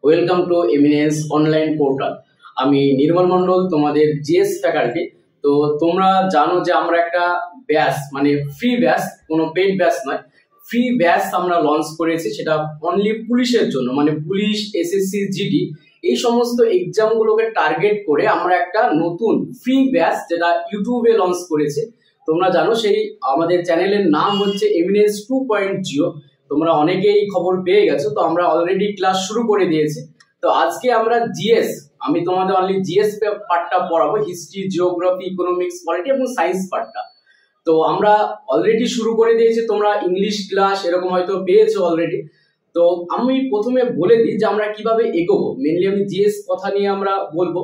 Welcome to eminence online portal. আমি নির্মল মন্ডল, তোমাদের GS faculty. তো তোমরা জানো যে আমরা একটা ব্যাচ মানে ফ্রি ব্যাচ, কোনো পেইড ব্যাচ নয়, ফ্রি ব্যাচ আমরা লঞ্চ করেছি। সেটা অনলি পুলিশের জন্য, মানে পুলিশ, এসএসসি, জিডি এই সমস্ত এক্সামগুলোকে টার্গেট করে আমরা একটা নতুন ফ্রি ব্যাচ যেটা ইউটিউবে লঞ্চ করেছি। তোমরা জানো সেই আমাদের চ্যানেলের নাম হচ্ছে এমিনেন্স 2.0। তোমরা অনেকেই খবর পেয়ে গেছো, তো আমরা অলরেডি ক্লাস শুরু করে দিয়েছি। তো আজকে আমরা জিএস, আমি তোমাদের অনলি জিএস পার্টটা পড়াবো, হিস্ট্রি, জিওগ্রাফি, ইকোনমিক্স, পলিটি এবং সায়েন্স পার্টটা। তো আমরা অলরেডি শুরু করে দিয়েছি। তোমরা ইংলিশ ক্লাস এরকম হয়তো পেয়েছো অলরেডি। তো আমি প্রথমে বলে দিই যে আমরা কিভাবে এগোবো। মেনলি আমি জিএস কথা নিয়ে আমরা বলবো,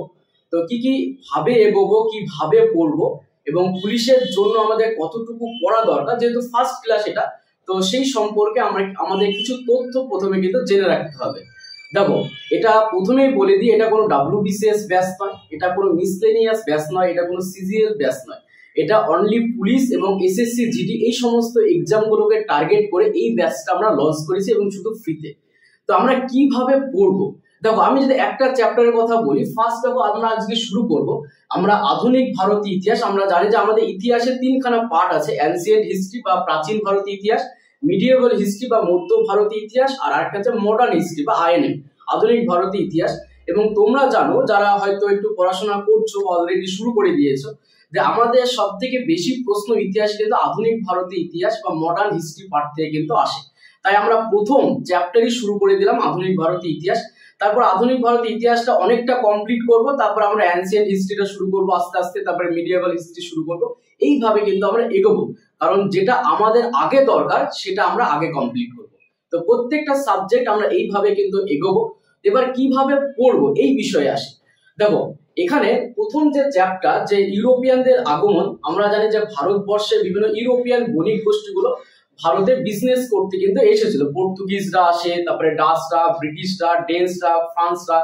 তো কি কি ভাবে এগোবো, কিভাবে পড়বো এবং পুলিশের জন্য আমাদের কতটুকু পড়া দরকার, যেহেতু ফার্স্ট ক্লাস এটা, তো সেই সম্পর্কে আমাদের কিছু তথ্য প্রথমে কিন্তু জেনে রাখতে হবে। দেখো, এটা প্রথমেই বলে দিই, এটা কোনো WBCS ব্যাচ নয়, এটা কোনো মিসলেনিয়াস ব্যাচ নয়, এটা কোনো সিজিএল ব্যাচ নয়। এটা অনলি পুলিশ এবং এসএসসি, জিডি এই সমস্ত এক্সামগুলোকে টার্গেট করে এই ব্যাচটা আমরা লঞ্চ করেছি এবং শুধু ফ্রিতে। তো আমরা কিভাবে পড়বো, দেখো আমি যদি একটা চ্যাপ্টারের কথা বলি, ফার্স্ট দেখো আমরা আজকে শুরু করব আমরা আধুনিক ভারতীয় ইতিহাস। আমরা জানি যে আমাদের ইতিহাসের তিনখানা পার্ট আছে, অ্যানসিয়েন্ট হিস্ট্রি বা প্রাচীন ভারতীয় ইতিহাস, মিডিয়েভাল হিস্ট্রি বা মধ্য ভারতীয় ইতিহাস, আর একটা হচ্ছে মডার্ন হিস্ট্রি বা আইএনএম, আধুনিক ভারতীয় ইতিহাস। এবং তোমরা জানো, যারা হয়তো একটু পড়াশোনা করছো, অলরেডি শুরু করে দিয়েছো, যে আমাদের সব থেকে বেশি প্রশ্ন ইতিহাস কিন্তু আধুনিক ভারতীয় ইতিহাস বা মডার্ন হিস্ট্রি পার্ট থেকে কিন্তু আসে। তাই আমরা প্রথম চ্যাপ্টারই শুরু করে দিলাম আধুনিক ভারতীয় ইতিহাস। তারপর আধুনিক ভারতীয় ইতিহাসটা অনেকটা কমপ্লিট করব, তারপর আমরা অ্যানসিয়েন্ট হিস্ট্রিটা শুরু করব আস্তে আস্তে, তারপরে মিডিয়েভাল হিস্ট্রি শুরু করব। এইভাবে কিন্তু আমরা এগোবো, কারণ যেটা আমাদের আগে দরকার সেটা আমরা আগে কমপ্লিট করব। তো প্রত্যেকটা সাবজেক্ট আমরা এইভাবে কিন্তু এগোবো। এবার কিভাবে পড়বো এই বিষয়ে আসি। দেখো, এখানে প্রথম যে চ্যাপ্টার, যে ইউরোপিয়ানদের আগমন, আমরা জানি যে ভারতবর্ষের বিভিন্ন ইউরোপিয়ান বণিক গোষ্ঠীগুলো ভারতে বিজনেস করতে কিন্তু এসেছিল। পর্তুগিজরা আসে, তারপরে ডাচরা, ব্রিটিশরা, ডেনসরা, ফ্রান্সরা,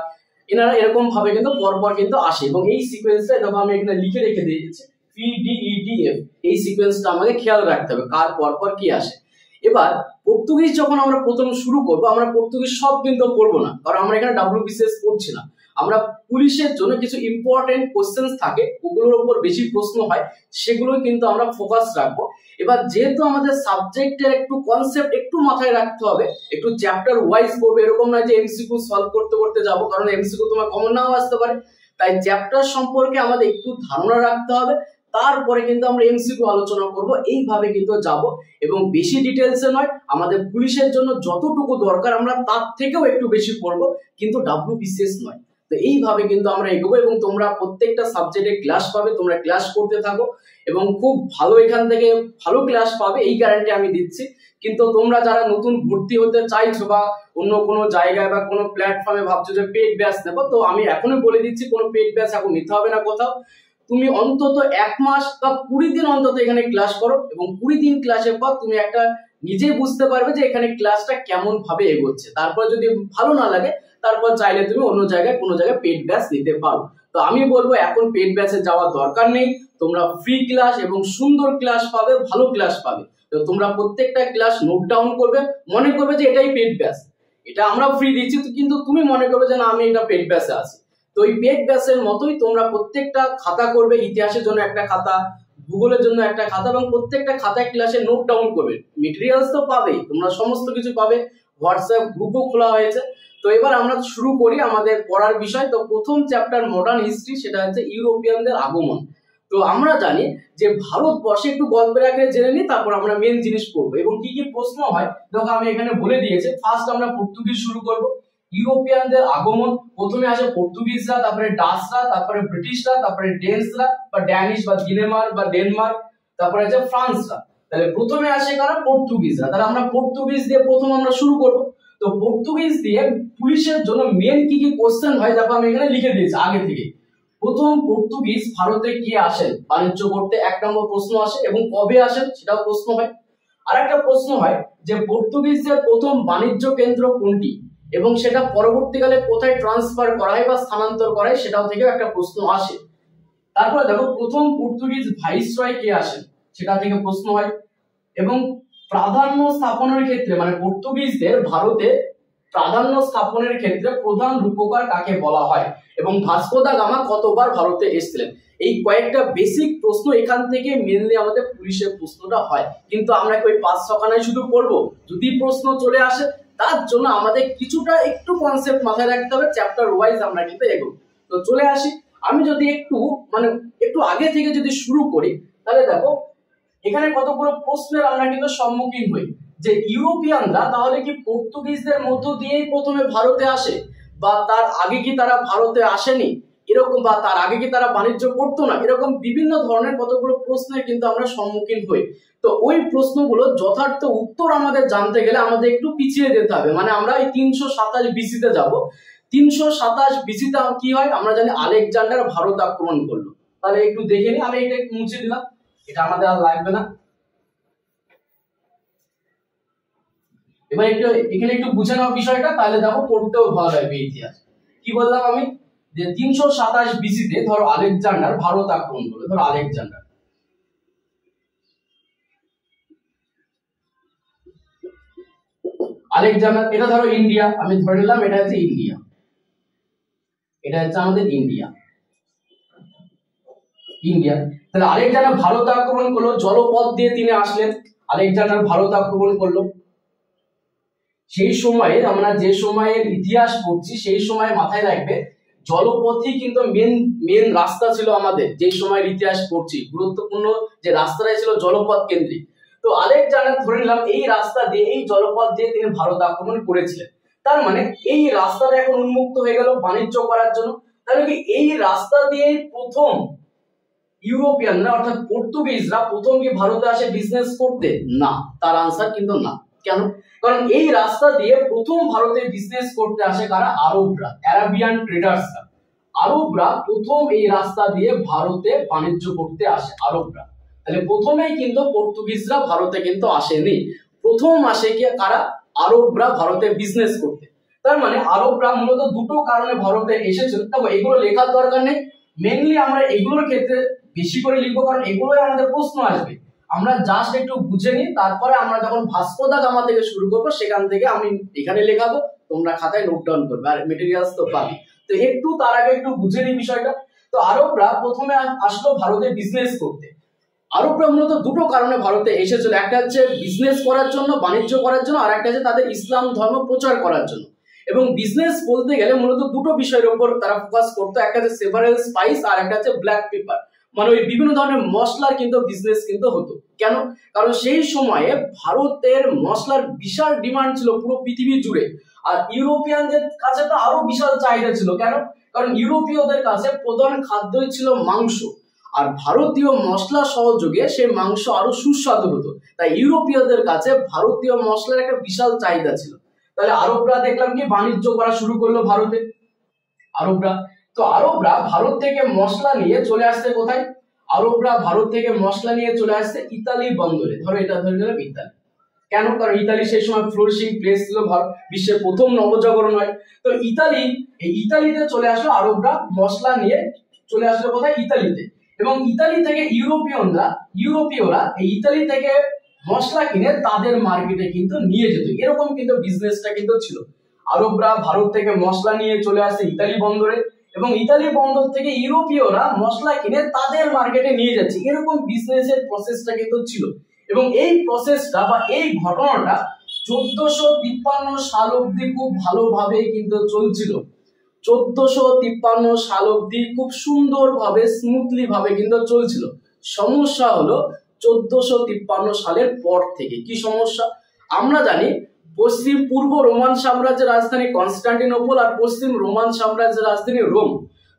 এনারা এরকম ভাবে কিন্তু পরপর কিন্তু আসে। এবং এই সিকোয়েন্সটা দেখো আমি এখানে লিখে রেখে দিয়েছি, PDEDF। এই সিকোয়েন্সটা আমাকে খেয়াল রাখতে হবে কার পরপর কি আসে। এবার পর্তুগিজ যখন আমরা প্রথম শুরু করব, আমরা পর্তুগিজ সব কিন্তু পড়বো না, কারণ আমরা এখানে WBCS পড়ছি না। আমরা পুলিশের জন্য কিছু ইম্পর্টেন্ট কোশ্চেন্স থাকে, ওগুলোর উপর বেশি প্রশ্ন হয়, সেগুলো কিন্তু আমরা ফোকাস রাখবো। এবার যেহেতু আমাদের সাবজেক্টের একটু কনসেপ্ট একটু মাথায় রাখতে হবে, একটু চ্যাপ্টার ওয়াইজ করবে, এরকম নয় যে এমসিকিউ সলভ করতে করতে যাবো, কারণ এমসিকিউ তোমার কমন নাও আসতে পারে। তাই চ্যাপ্টার সম্পর্কে আমাদের একটু ধারণা রাখতে হবে, তারপরে কিন্তু আমরা এমসিকিউ আলোচনা করব। এইভাবে কিন্তু যাব, এবং বেশি ডিটেলসে নয়, আমাদের পুলিশের জন্য যতটুকু দরকার আমরা তার থেকেও একটু বেশি পড়বো, কিন্তু WBCS নয়। তো এইভাবে কিন্তু আমরা এগোবো, এবং তোমরা প্রত্যেকটা সাবজেক্টে ক্লাস পাবে, তোমরা ক্লাস করতে থাকো এবং খুব ভালো এখান থেকে ভালো ক্লাস পাবে, এই গ্যারান্টি আমি দিচ্ছি। কিন্তু তোমরা যারা নতুন ভর্তি হতে চাইছো বা অন্য কোনো জায়গায় বা কোনো প্ল্যাটফর্মে ভাবছো যে পেড ব্যাচ নেবো, তো আমি এখনই বলে দিচ্ছি কোনো পেড ব্যাচ এখন নিতে হবে না কোথাও। তুমি অন্তত 1 মাস বা 20 দিন অন্তত এখানে ক্লাস করো, এবং 20 দিন ক্লাসের পর তুমি একটা নিজে বুঝতে পারবে যে এখানে ক্লাসটা কেমন ভাবে এগোচ্ছে। তারপর যদি ভালো না লাগে, তারপর চাইলে তুমি অন্য জায়গায় কোনো জায়গায় পেড ব্যাচ নিতে পারো। তো আমি বলবো এখন পেড ব্যাচে যাওয়ার দরকার নেই, তোমরা ফ্রি ক্লাস এবং সুন্দর ক্লাস পাবে, ভালো ক্লাস পাবে। তো তোমরা প্রত্যেকটা ক্লাস নোট ডাউন করবে, মনে করবে যে এটাই পেড ব্যাচ, এটা আমরা ফ্রি দিচ্ছি, কিন্তু তুমি মনে করবে যে না আমি এটা পেড ব্যাচে আছি। তো এই পেড ব্যাচের মতোই তোমরা প্রত্যেকটা খাতা করবে, ইতিহাসের জন্য একটা খাতা, ভূগোলের জন্য একটা খাতা, এবং প্রত্যেকটা খাতায় ক্লাসে নোট ডাউন করবে। মেটেরিয়ালস তো পাবেই, তোমরা সমস্ত কিছু পাবে, হোয়াটসঅ্যাপ গ্রুপও খোলা হয়েছে। তো এবার আমরা শুরু করি আমাদের পড়ার বিষয়। তো প্রথম চ্যাপ্টার মডার্ন হিস্ট্রি, সেটা হচ্ছে ইউরোপিয়ানদের আগমন। তো আমরা জানি যে ভারতবর্ষে, একটু গল্পের আগে জেনে নিই, তারপর আমরা মেন জিনিস পড়বো এবং কি কি প্রশ্ন হয় দেখো আমি এখানে বলে দিয়েছি। ফার্স্ট আমরা পর্তুগিজ শুরু করব। ইউরোপিয়ানদের আগমন, প্রথমে আসে পর্তুগিজরা, তারপরে ডাচরা, তারপরে ব্রিটিশরা, তারপরে ডেনসরা বা ড্যানিশ বা ডিনেমার্ক বা ডেনমার্ক, তারপরে আছে ফ্রান্সরা। তাহলে প্রথমে আসে কারা? পর্তুগিজরা। তাহলে আমরা পর্তুগিজ দিয়ে প্রথম আমরা শুরু করব। তো পর্তুগিজ দিয়ে পুলিশের জন্য মেন কি কি কোশ্চেন হয় দেখো আমি এখানে লিখে দিয়েছি আগে থেকে। প্রথম পর্তুগিজ ভারতে কে আসেন বাণিজ্য করতে, 1 নম্বর প্রশ্ন আসে, এবং কবে আসেন সেটাও প্রশ্ন হয়। আরেকটা প্রশ্ন হয় যে পর্তুগিজদের প্রথম বাণিজ্য কেন্দ্র কোনটি, এবং সেটা পরবর্তীকালে কোথায় ট্রান্সফার করা হয় বা স্থানান্তর করা হয়, সেটাও থেকে একটা প্রশ্ন আসে। তারপরে দেখো প্রথম পর্তুগিজ ভাইসরয় কে আসেন, সেটা থেকে প্রশ্ন হয়। এবং প্রাধান্য স্থাপনের ক্ষেত্রে, মানে পর্তুগিজদের ভারতে প্রাধান্য স্থাপনের ক্ষেত্রে প্রধান রূপকার কাকে বলা হয় এবং ভাস্কো দা গামা কতবার ভারতে এসেছিলেন। এই কয়েকটা বেসিক প্রশ্ন এখান থেকে মেনলি আমাদের পুলিশের প্রশ্নটা হয়, কিন্তু আমরা কি ওই 5-6খানায় শুধু পড়বো? যদি প্রশ্ন চলে আসে তার জন্য আমাদের কিছুটা একটু কনসেপ্ট মাথায় রাখতে হবে, চ্যাপ্টার ওয়াইজ আমরা কিন্তু এগোবো। তো চলে আসি, আমি যদি একটু আগে থেকে যদি শুরু করি, তাহলে দেখো এখানে কতগুলো প্রশ্নের আমরা কিন্তু সম্মুখীন হই যে ইউরোপিয়ানরা তাহলে কি পর্তুগিজদের মধ্য দিয়েই প্রথমে ভারতে আসে, বা তার আগে কি তারা ভারতে আসেনি এরকম, বা তার আগে কি তারা বাণিজ্য করতো না, এরকম বিভিন্ন ধরনের কতগুলো প্রশ্নের কিন্তু আমরা সম্মুখীন হই। তো ওই প্রশ্নগুলো যথার্থ উত্তর আমাদের জানতে গেলে আমাদের একটু পিছিয়ে যেতে হবে, মানে আমরা এই 327 বিসিতে যাব। 327 বিসিতে কি হয় আমরা জানি, আলেকজান্ডার ভারত আক্রমণ করলো। তাহলে একটু দেখে নি, আমি এটা একটু মুছে দিলাম, এটা আমাদের আর লাগবে না। এবার এখানে একটু বুঝে নাও বিষয়টা, তাহলে দেখো পড়তেও ভালো লাগবে ইতিহাস। কি বললাম আমি, যে 327 বিসিতে ধরো আলেকজান্ডার ভারত আক্রমণ করলো। ধরো আলেকজান্ডার এটা ধরো ইন্ডিয়া, আমি ধরে নিলাম এটা হচ্ছে ইন্ডিয়া, এটা হচ্ছে আমাদের ইন্ডিয়া। তাহলে আলেকজান্ডার ভারত আক্রমণ করলো, জলপথ দিয়ে তিনি আসলেন, আলেকজান্ডার ভারত আক্রমণ করলো। সেই সময়ে আমরা যে সময়ের ইতিহাস পড়ছি সেই সময় মাথায় রাখবে জলপথই কিন্তু মেন রাস্তা ছিল আমাদের, যে সময়ের ইতিহাস পড়ছি গুরুত্বপূর্ণ যে রাস্তাটা ছিল জলপথ কেন্দ্রিক। তো আলেকজান্ডার ধরে নিলাম এই রাস্তা দিয়ে, এই জলপথ দিয়ে তিনি ভারত আক্রমণ করেছিলেন। তার মানে এই রাস্তাটা এখন উন্মুক্ত হয়ে গেল বাণিজ্য করার জন্য। তাহলে কি এই রাস্তা দিয়ে প্রথম ইউরোপিয়ানরা অর্থাৎ পর্তুগিজরা প্রথম কি ভারতে আসে বিজনেস করতে? না, তার আনসার কিন্তু না। কেন? কারণ এই রাস্তা দিয়ে প্রথম ভারতে বিজনেস করতে আসে কারা? আরবরা, অ্যারাবিয়ান ট্রেডার্সরা। আরবরা প্রথম এই রাস্তা দিয়ে ভারতে বাণিজ্য করতে আসে, আরবরা। তাহলে প্রথমেই কিন্তু পর্তুগিজরা ভারতে কিন্তু আসেনি, প্রথম আসে কি কারা? আরবরা ভারতে বিজনেস করতে। তার মানে আরবরা মূলত দুটো কারণে ভারতে এসেছিল। তবে এগুলো লেখার দরকার নেই, মেইনলি আমরা এগুলোর ক্ষেত্রে বেশি করে লিখবো, কারণ এগুলোই আমাদের প্রশ্ন আসবে। আমরা জাস্ট একটু বুঝে নিই, তারপরে আমরা যখন ভাস্কো দা গামা থেকে শুরু করবো সেখান থেকে আমি এখানে লেখাবো, তোমরা খাতায় নোট ডাউন করবে, আর মেটেরিয়ালস তো পাবে। তো একটু তার আগে একটু বুঝে নিই বিষয়টা। তো আরবরা প্রথমে আসলো ভারতে বিজনেস করতে। আরবরা মূলত দুটো কারণে ভারতে এসেছিল, একটা হচ্ছে বিজনেস করার জন্য, বাণিজ্য করার জন্য, আর একটা হচ্ছে তাদের ইসলাম ধর্ম প্রচার করার জন্য। এবং বিজনেস বলতে গেলে মূলত দুটো বিষয়ের উপর তারা ফোকাস করতো, একটা হচ্ছে সেভারেল স্পাইস আর একটা হচ্ছে ব্ল্যাক পেপার, মানে ওই বিভিন্ন ধরনের মশলার কিন্তু বিজনেস কিন্তু হতো। কেন? কারণ সেই সময়ে ভারতের মশলার বিশাল ডিমান্ড ছিল পুরো পৃথিবী জুড়ে, আর ইউরোপিয়ানদের কাছে তো আরো বিশাল চাহিদা ছিল। কেন? কারণ ইউরোপীয়দের কাছে প্রধান খাদ্যই ছিল মাংস, আর ভারতীয় মশলা সহযোগে সেই মাংস আরো সুস্বাদু হতো। তাই ইউরোপীয়দের কাছে ভারতীয় মশলার একটা বিশাল চাহিদা ছিল। তাহলে আরবরা দেখলাম কি বাণিজ্য করা শুরু করলো ভারতে, আরবরা। তো আরবরা ভারত থেকে মশলা নিয়ে চলে আসছে কোথায়? আরবরা ভারত থেকে মশলা নিয়ে চলে আসছে ইতালি বন্দরে। ধরো এটা ধরে নিলাম ইতালি। কেন? কারণ ইতালি সেই সময় ফ্লোরিশিং প্লেস ছিল, বিশ্বের প্রথম নবজাগরণ হয়। তো ইতালিতে চলে আসলো আরবরা, মশলা নিয়ে চলে আসলো কোথায়? ইতালিতে। এবং ইতালি থেকে ইউরোপীয়রা এই ইতালি থেকে মশলা কিনে তাদের মার্কেটে কিন্তু নিয়ে যেত, এরকম কিন্তু বিজনেসটা কিন্তু ছিল। আরবরা ভারত থেকে মশলা নিয়ে চলে আসে ইতালি বন্দরে, এবং ইতালি বন্দর থেকে ইউরোপীয়রা মশলা কিনে তাদের মার্কেটে নিয়ে যাচ্ছে, এরকম বিজনেসের প্রসেসটা কিন্তু ছিল। এবং এই প্রসেসটা বা এই ঘটনাটা 1453 সাল অব্দি খুব ভালোভাবে কিন্তু চলছিল। 1453 সাল অব্দি খুব সুন্দরভাবে স্মুথলি ভাবে কিন্তু চলছিল। সমস্যা হলো 1453 সালের পর থেকে। কি সমস্যা? আমরা জানি পূর্ব রোমান সাম্রাজ্যের রাজধানী কনস্টান্টিনোপল আর পশ্চিম রোমান সাম্রাজ্যের রাজধানী রোম।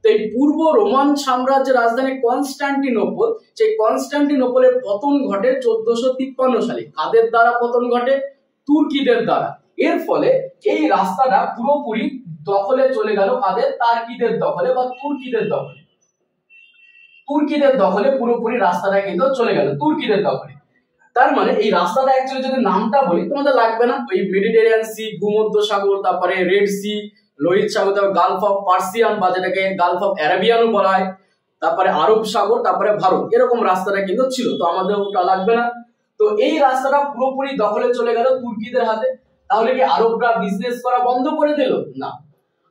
তো এই পূর্ব রোমান সাম্রাজ্যের রাজধানী কনস্টান্টিনোপল, সেই কনস্টান্টিনোপলের পতন ঘটে 1453 সালে। কাদের দ্বারা পতন ঘটে? তুর্কিদের দ্বারা। এর ফলে এই রাস্তাটা পুরোপুরি দখলে চলে গেল কাদের? তার্কিদের দখলে বা তুর্কিদের দখলে। তুর্কিদের দখলে পুরোপুরি রাস্তাটা কিন্তু চলে গেল তুর্কিদের দখলে। তার মানে এই রাস্তাটা অ্যাকচুয়ালি যদি নামটা বলি তোমাদের লাগবে না, ওই মেডিটেরিয়ান সি, ভূমধ্য সাগর, তারপরে রেড সি, লোহিত সাগর, তারপর গালফ অফ পার্সিয়ান বা যেটাকে গালফ অফ অ্যারাবিয়ানও বলা হয়, তারপরে আরব সাগর, তারপরে ভারত, এরকম রাস্তাটা কিন্তু ছিল। তো আমাদের ওটা লাগবে না। তো এই রাস্তাটা পুরোপুরি দখলে চলে গেল তুর্কিদের হাতে। তাহলে কি আরবরা বিজনেস করা বন্ধ করে দিল? না,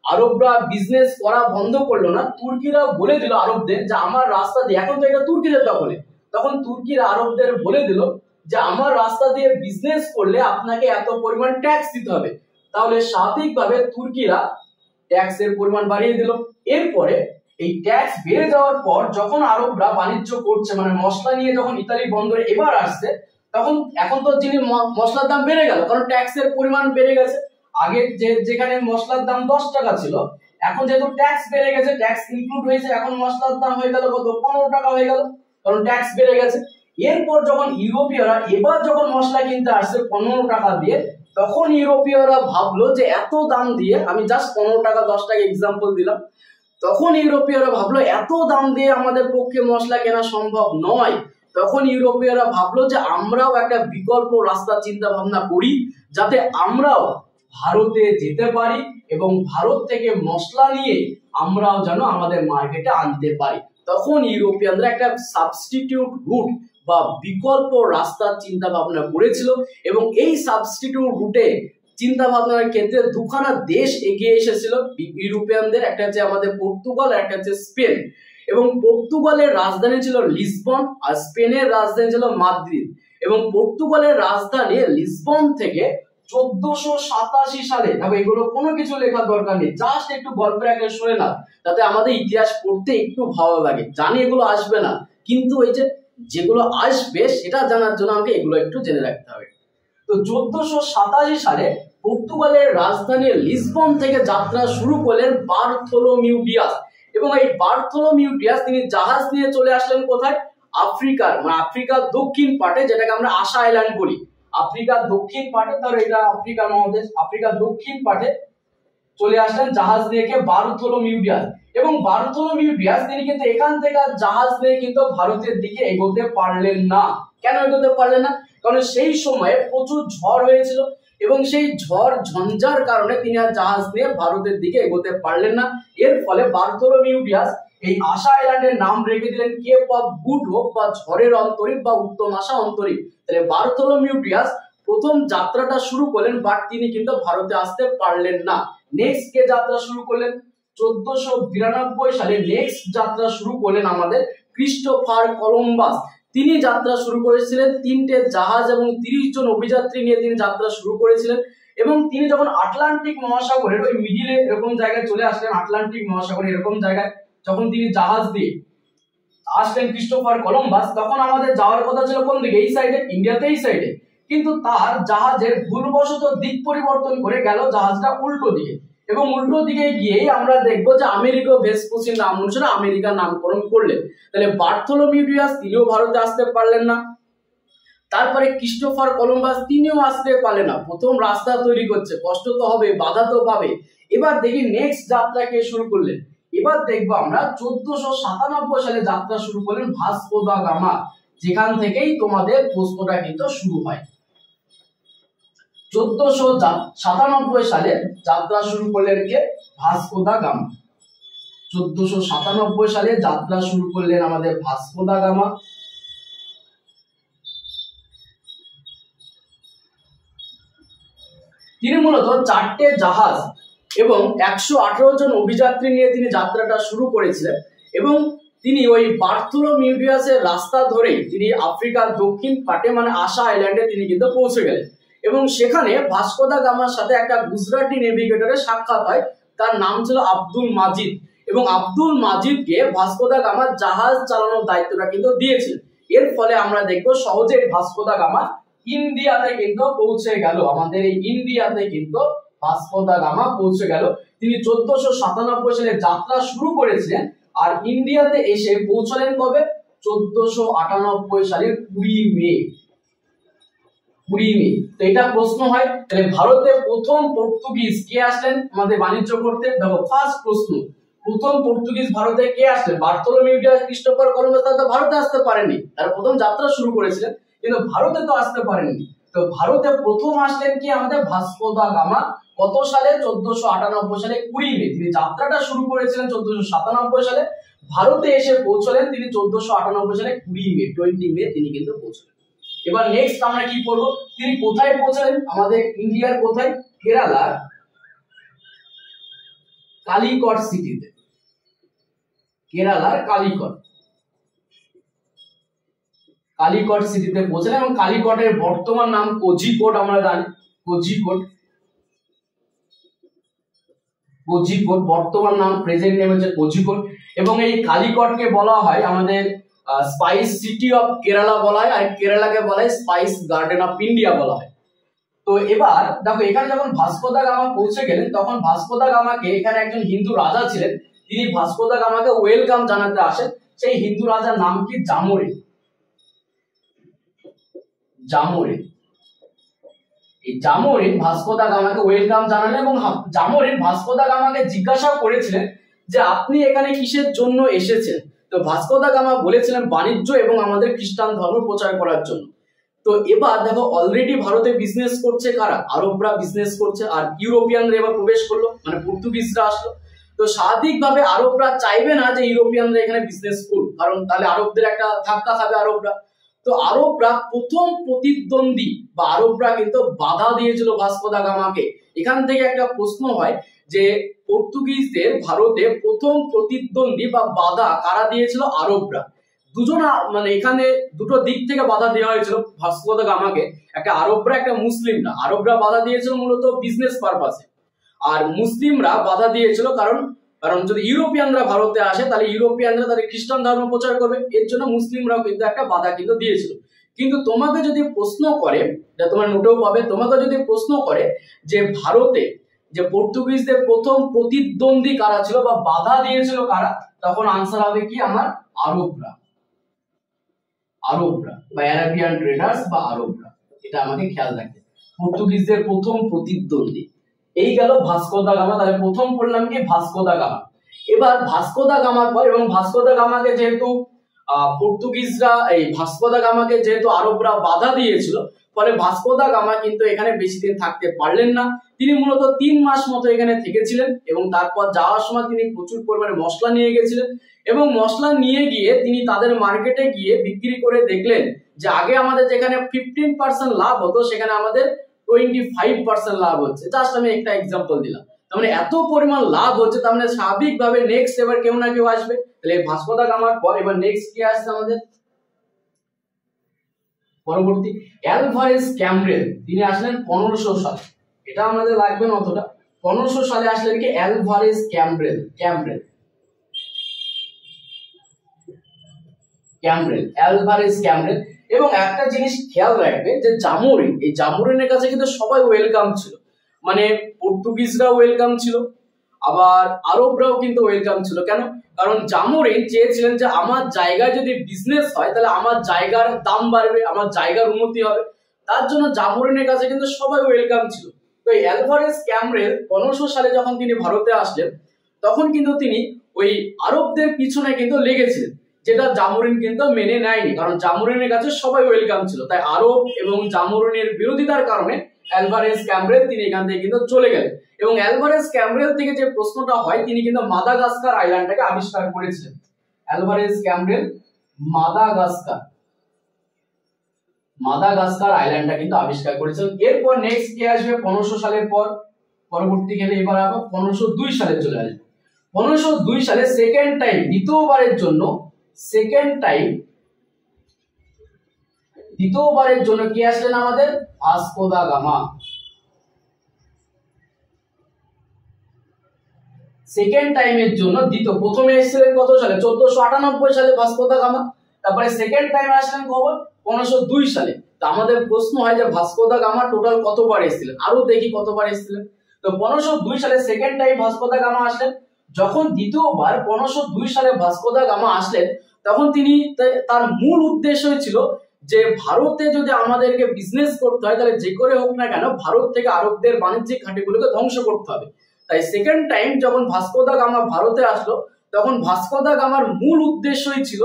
আরবরা বিজনেস করা বন্ধ করলো না। তুর্কিরা বলে দিল আরবদের যে আমার রাস্তা দিয়ে, এখন তো এটা তুর্কিদের দখলে, তখন তুর্কিরা আরবদের বলে দিল যে আমার রাস্তা দিয়ে বিজনেস করলে আপনাকে এত পরিমাণ ট্যাক্স দিতে হবে। তাহলে স্বাভাবিকভাবে তুর্কিরা ট্যাক্সের পরিমাণ বাড়িয়ে দিল। এরপরে এই ট্যাক্স বেড়ে যাওয়ার পর যখন আরবরা বাণিজ্য করছে, মানে মশলা নিয়ে যখন ইতালি বন্দরে এবার আসছে, তখন এখন তো যিনি মশলার দাম বেড়ে গেল, কারণ ট্যাক্সের পরিমাণ বেড়ে গেছে। আগে যেখানে মশলার দাম 10 টাকা ছিল, এখন যেহেতু ট্যাক্স বেড়ে গেছে, ট্যাক্স ইনক্লুড হয়েছে, এখন মশলার দাম হয়ে গেল কত? 15 টাকা হয়ে গেল, কারণ ট্যাক্স বেড়ে গেছে। এরপর যখন ইউরোপীয়রা এবার যখন মশলা কিনতে আসছে 15 টাকা দিয়ে, তখন ইউরোপীয়রা ভাবলো যে এত দাম দিয়ে, আমি জাস্ট 15 টাকা 10 টাকা এক্সাম্পল দিলাম, তখন ইউরোপীয়রা ভাবলো এত দাম দিয়ে আমাদের পক্ষে মশলা কেনা সম্ভব নয়। তখন ইউরোপীয়রা ভাবলো যে আমরাও একটা বিকল্প রাস্তা চিন্তা ভাবনা করি, যাতে আমরাও ভারতে যেতে পারি এবং ভারত থেকে মশলা নিয়ে আমরাও যেন আমাদের মার্কেটে আনতে পারি। তখন ইউরোপিয়ানরা একটা সাবস্টিটিউট রুট বা বিকল্প রাস্তার চিন্তা ভাবনা করেছিল, এবং এই সাবস্টিটিউট রুটে চিন্তা ভাবনার ক্ষেত্রে দুখানা দেশ এগিয়ে এসেছিল ইউরোপিয়ানদের, একটা হচ্ছে আমাদের পর্তুগাল, একটা হচ্ছে স্পেন। এবং পর্তুগালের রাজধানী ছিল লিসবন আর স্পেনের রাজধানী ছিল মাদ্রিদ। এবং পর্তুগালের রাজধানী লিসবন থেকে 1487 সালে, দেখো এগুলো কোনো কিছু লেখার দরকার নেই, জাস্ট একটু গল্পের আগে শুনে না, তাতে আমাদের ইতিহাস পড়তে একটু ভালো লাগে। জানি এগুলো আসবে না, কিন্তু এই যে যেগুলো আসবে সেটা জানার জন্য আমাকে এগুলো একটু জেনে রাখতে হবে। তো 1487 সালে পর্তুগালের রাজধানী লিসবন থেকে যাত্রা শুরু করলেন বার্থোলোমিউ ডিয়াস। এবং এই বার্থোলোমিউ ডিয়াস তিনি জাহাজ নিয়ে চলে আসলেন কোথায়? আফ্রিকার, মানে আফ্রিকার দক্ষিণ পাটে, যেটাকে আমরা আশা আইল্যান্ড বলি। আফ্রিকার দক্ষিণ পাটে, তার এটা আফ্রিকা মহাদেশ, আফ্রিকার দক্ষিণ পাটে চলে আসলেন জাহাজ নিয়ে কে? Bartholomew Dias. এবং বার্থোলোমিউ ডিয়াস তিনি কিন্তু এখান থেকে জাহাজ নিয়ে কিন্তু ভারতের দিকে এগোতে পারলেন না। কেন এগোতে পারলেন না? কারণ সেই সময়ে প্রচুর ঝড় হয়েছিল, এবং সেই ঝড় ঝঞ্ঝার কারণে তিনি আর জাহাজ নিয়ে ভারতের দিকে এগোতে পারলেন না। এর ফলে বার্থোলোমিউ ডিয়াস এই আশা আইল্যান্ডের নাম রেখে দিলেন কেপ অফ গুড হোপ, বা ঝড়ের অন্তরীপ বা উত্তম আশা অন্তরীপ। তাহলে বার্থোলোমিউ ডিয়াস প্রথম যাত্রাটা শুরু করলেন, বাট তিনি কিন্তু ভারতে আসতে পারলেন না। নেক্সট কে যাত্রা শুরু করলেন? 1492 সালে নেক্সট যাত্রা শুরু করলেন আমাদের ক্রিস্টোফার কলম্বাস। তিনি যাত্রা শুরু করেছিলেন 3টে জাহাজ এবং 30 জন অভিযাত্রী নিয়ে তিনি যাত্রা শুরু করেছিলেন। এবং তিনি যখন আটলান্টিক মহাসাগরের ওই মিডিলে এরকম জায়গায় চলে আসলেন, আটলান্টিক মহাসাগরের এরকম জায়গায় যখন তিনি জাহাজ দিয়ে আসলেন ক্রিস্টোফার কলম্বাস, তখন আমাদের যাওয়ার কথা ছিল কোন দিকে? এই সাইডে, ইন্ডিয়াতে এই সাইডে। কিন্তু তার জাহাজের ভুলবশত দিক পরিবর্তন করে গেল জাহাজটা উল্টো দিকে, এবং উল্টো দিকে গিয়েই আমরা দেখবো যে আমেরিকা ভেসপুসির নাম অনুসারে আমেরিকার নামকরণ করলেন। তাহলে বার্থোলোমিউ ডিয়াস তিনিও ভারতে আসতে পারলেন না। তারপরে ক্রিস্টোফার কলম্বাস তিনিও আসতে পারলেন না। প্রথম রাস্তা তৈরি করছে, কষ্ট তো হবে, বাধা তো পাবে। এবার দেখি নেক্সট যাত্রা কে শুরু করলেন। এবার দেখবো আমরা 1497 সালে যাত্রা শুরু করলেন ভাস্কো দা গামা, যেখান থেকেই তোমাদের প্রশ্নটা কিন্তু শুরু হয়। 1497 সালে যাত্রা শুরু করলেন কে? Vasco da gamma. 1497 সালে যাত্রা শুরু করলেন আমাদের ভাস্কো দা গামা। তিনি মূলত 4টে জাহাজ এবং 118 জন অভিযাত্রী নিয়ে তিনি যাত্রাটা শুরু করেছিলেন। এবং তিনি ওই বার্থোলোমিউ ডিয়াসের রাস্তা ধরেই তিনি আফ্রিকার দক্ষিণ পাটে, মানে আশা আইল্যান্ডে তিনি কিন্তু পৌঁছে গেলেন। এবং সেখানে ভাস্কো দা গামার সাথে একটা গুজরাটি নেভিগেটরের সাক্ষাৎ হয়, তার নাম ছিল আব্দুল মাজিদ। এবং আব্দুল মাজিদকে ভাস্কো দা গামা জাহাজ চালানোর দায়িত্বটা কিন্তু দিয়েছিলেন। এর ফলে আমরা দেখবো সহজেই ভাস্কো দা গামা ইন্ডিয়াতে কিন্তু পৌঁছে গেল। আমাদের এই ইন্ডিয়াতে কিন্তু ভাস্কো দা গামা পৌঁছে গেল। তিনি 1497 সালে যাত্রা শুরু করেছিলেন, আর ইন্ডিয়াতে এসে পৌঁছলেন কবে? 1498 সালের 20 মে। 20 মে। তো এটা প্রশ্ন হয়, তাহলে ভারতে প্রথম পর্তুগিজ কে আসলেন আমাদের বাণিজ্য করতে? দেখো ফার্স্ট প্রশ্ন, প্রথম পর্তুগিজ ভারতে কে আসলেন? বার্থোলোমিউ ডিয়াস, ক্রিস্টোফার কলম্বাস তো ভারতে আসতে পারেনি, তারা প্রথম যাত্রা শুরু করেছিলেন কিন্তু ভারতে তো আসতে পারেননি। তো ভারতে প্রথম আসলেন কি? আমাদের ভাস্কো দা গামা। কত সালে? 1498 সালে 20 মে। তিনি যাত্রাটা শুরু করেছিলেন 1497 সালে, ভারতে এসে পৌঁছলেন তিনি 1498 সালে 20 মে, 20 মে তিনি কিন্তু পৌঁছলেন। এবার নেক্সট আমরা কি পড়বো, তিনি কোথায় পৌঁছালেন, আমাদের ইন্ডিয়ার কোথায়, কেরালার কালিকট সিটিতে, কেরালার কালিকট সিটিতে পৌঁছালেন এবং কালিকটের বর্তমান নাম কোঝিকোড, আমরা জানি কোঝিকোড বর্তমান নাম, প্রেজেন্ট নেম হচ্ছে কোঝিকোড। এবং এই কালিকটকে বলা হয় আমাদের স্পাইস সিটি অফ কেরালা বলা হয়, আর কেরালাকে বলা হয় স্পাইস গার্ডেন অফ ইন্ডিয়া বলা হয়। তো এবার দেখো এখানে যখন ভাস্কো দা গামা পৌঁছে গেলেন, তখন ভাস্কো দা গামাকে এখানে একজন হিন্দু রাজা ছিলেন, তিনি ভাস্কো দা গামাকে ওয়েলকাম জানাতে আসেন। সেই হিন্দু রাজার নাম কি, জামোরিন। এই জামোরিন ভাস্কো দা গামাকে ওয়েলকাম জানালেন এবং জামোরিন ভাস্কো দা গামাকে জিজ্ঞাসা করেছিলেন যে আপনি এখানে কিসের জন্য এসেছেন। তো ভাস্কো দা গামা বলেছিলেন বাণিজ্য এবং আমাদের খ্রিস্টান ধর্ম প্রচার করার জন্য। তো এবার দেখো অলরেডি ভারতে বিজনেস করছে কারা, আরবরা বিজনেস করছে, আর ইউরোপিয়ানরা এবার প্রবেশ করলো, মানে পর্তুগিজরা আসলো। তো স্বাভাবিকভাবে আরবরা চাইবে না যে ইউরোপিয়ানরা এখানে বিজনেস করুক, কারণ তাহলে আরবদের একটা ধাক্কা খাবে আরবরা। তো আরবরা প্রথম প্রতিদ্বন্দ্বী বা আরবরা কিন্তু বাধা দিয়েছিল ভাস্কো দা গামাকে। এখান থেকে একটা প্রশ্ন হয় যে পর্তুগিজদের ভারতে প্রথম প্রতিদ্বন্দ্বী বা বাধা কারা দিয়েছিল, আরবরা। দুজন, মানে এখানে দুটো দিক থেকে বাধা দেওয়া হয়েছিল ভাস্কো দা গামাকে, একটা আরবরা একটা মুসলিমরা। আরবরা বাধা দিয়েছিল মূলত বিজনেস পারপাসে, আর মুসলিমরা বাধা দিয়েছিল কারণ যদি ইউরোপিয়ানরা ভারতে আসে তাহলে ইউরোপিয়ানরা তাদের খ্রিস্টান ধর্ম প্রচার করবে, এর জন্য মুসলিমরাও কিন্তু একটা বাধা কিন্তু দিয়েছিল। কিন্তু তোমাকে যদি প্রশ্ন করে, তোমার নোটেও পাবে, তোমাকে যদি প্রশ্ন করে যে ভারতে যে পর্তুগিজদের প্রথম প্রতিদ্বন্দ্বী কারা ছিল বা বাধা দিয়েছিল কারা, তখন আনসার হবে কি আমার, আরবরা বা আরাবিয়ান ট্রেডার্স বা আরবরা। এটা আমাকে খেয়াল রাখতে, পর্তুগিজদের প্রথম প্রতিদ্বন্দ্বী। এই গেল ভাস্কো দা গামা, তাহলে প্রথম পড়লাম কি ভাস্কো দা গামা। এবার ভাস্কো দা গামার পর, এবং ভাস্কো দা গামাকে যেহেতু পর্তুগিজরা, এই ভাস্কো দা গামাকে যেহেতু আরবরা বাধা দিয়েছিল, ফলে ভাস্কো দা গামা কিন্তু এখানে বেশি দিন থাকতে পারলেন না। তিনি মূলত 3 মাস মতো এখানে থেকেছিলেন এবং তারপর যাওয়ার সময় তিনি প্রচুর পরিমাণে মশলা নিয়ে গেছিলেন এবং মশলা নিয়ে গিয়ে তিনি তাদের মার্কেটে গিয়ে বিক্রি করে দেখলেন যে আগে আমাদের যেখানে 15% লাভ হতো সেখানে আমাদের 25% লাভ হচ্ছে। জাস্ট আমি একটা এক্সাম্পল দিলাম, তার মানে এত পরিমাণ লাভ হচ্ছে, তার মানে স্বাভাবিকভাবে নেক্সট এবার কেউ না কেউ আসবে। তাহলে ভাস্কো দা গামার পর এবার নেক্সট কি আসছে আমাদের, পরবর্তী অ্যালভারেজ ক্যামব্রেল। তিনি আসলেন 1500 সালে, এটা আমাদের লাগবে না অতটা। 1500 সালে আসলেন কি অ্যালভারেজ ক্যামব্রেল, অ্যালভারেজ ক্যামব্রেল। এবং একটা জিনিস খেয়াল রাখবে যে জামোরিন, এই জামোরিনের কাছে কিন্তু সবাই ওয়েলকাম ছিল, মানে পর্তুগিজরা ওয়েলকাম ছিল, আবার আরবরাও কিন্তু ওয়েলকাম ছিল। কেন? কারণ জামোরিন চেয়েছিলেন যে আমার জায়গায় যদি বিজনেস হয় তাহলে আমার জায়গার দাম বাড়বে, আমার জায়গার উন্নতি হবে, তার জন্য জামোরিনের কাছে কিন্তু সবাই ওয়েলকাম ছিল। তো এই অ্যালভারেজ ক্যামব্রেল 1500 সালে যখন তিনি ভারতে আসলেন, তখন কিন্তু তিনি ওই আরবদের পিছনে কিন্তু লেগেছিলেন, যেটা জামোরিন কিন্তু মেনে নেয়নি, কারণ জামোরিনের কাছে সবাই ওয়েলকাম ছিল। তাই আরব এবং জামোরিনের বিরোধিতার কারণে অ্যালভারেজ ক্যামব্রেল তিনি এখান থেকে কিন্তু চলে গেলেন। এবং অ্যালভারেজ ক্যামব্রেল থেকে যে প্রশ্নটা হয়, তিনি কিন্তু মাদাগাস্কার আইল্যান্ডটাকে আবিষ্কার করেছিলেন। অ্যালভারেজ ক্যামব্রেল মাদাগাস্কার আইল্যান্ডটা কিন্তু আবিষ্কার করেছিলেন। এরপর নেক্সট কে আসবে 1500 সালের পর, পরবর্তী গেলে এবার আবার 1502 সালে চলে আসবে। 1502 সালে সেকেন্ড টাইম, দ্বিতীয়বারের জন্য কে আসলেন আমাদের, ভাস্কো দা গামা। সেকেন্ড টাইমের জন্য প্রথমে এসেছিলেন কত সালে, 1498 সালে ভাস্কো দা গামা। তারপরে সেকেন্ড টাইম আসলেন কবে, 1502 সালে। তো আমাদের প্রশ্ন হয় যে ভাস্কো দা গামা টোটাল কতবার এসেছিলেন, আরো দেখি কতবার এসেছিলেন। তো 1502 সালে second time Vasco da gamma আসলেন। যখন দ্বিতীয়বার 1502 সালে ভাস্কো দা গামা আসলেন, তখন তিনি তার মূল উদ্দেশ্য ছিল যে ভারতে যদি আমাদেরকে বিজনেস করতে হয় তাহলে যে করে হোক না কেন ভারত থেকে আরবদের বাণিজ্যিক ঘাঁটিগুলোকে ধ্বংস করতে হবে। তাই সেকেন্ড টাইম যখন ভাস্কো দা গামা ভারতে আসলো, তখন ভাস্কো দা গামার মূল উদ্দেশ্যই ছিল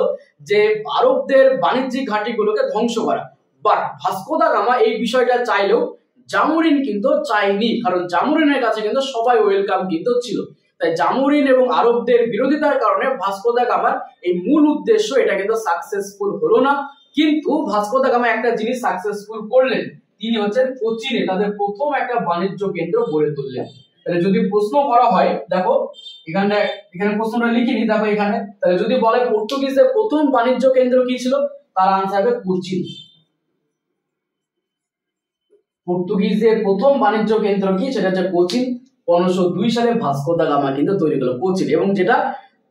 যে আরবদের বাণিজ্যিক ঘাঁটিগুলোকে ধ্বংস করা। বাট ভাস্কো দা গামা এই বিষয়টা চাইলেও জামোরিন কিন্তু চাইনি, কারণ জামোরিনের কাছে কিন্তু সবাই ওয়েলকাম কিন্তু ছিল। তাই জামোরিন এবং আরবদের বিরোধিতার কারণে ভাস্কো দা গামার এই মূল উদ্দেশ্য এটা কিন্তু সাকসেসফুল হলো না। কিন্তু ভাস্কো দা গামা একটা জিনিস সাকসেসফুল করলেন, তিনি হচ্ছেন কোচিনে তাদের প্রথম একটা বাণিজ্য কেন্দ্র গড়ে তুললেন। তাহলে যদি প্রশ্ন করা হয়, দেখো এখানে প্রশ্নটা লিখিনি, দেখো এখানে, তাহলে যদি বলে পর্তুগিজের প্রথম বাণিজ্য কেন্দ্র কি ছিল, তার আনসার হবে কোচিন। পর্তুগিজের প্রথম বাণিজ্য কেন্দ্র কি, সেটা হচ্ছে কোচিন। 1502 সালে ভাস্কো দা গামা কিন্তু তৈরি করলো কোচিন, এবং যেটা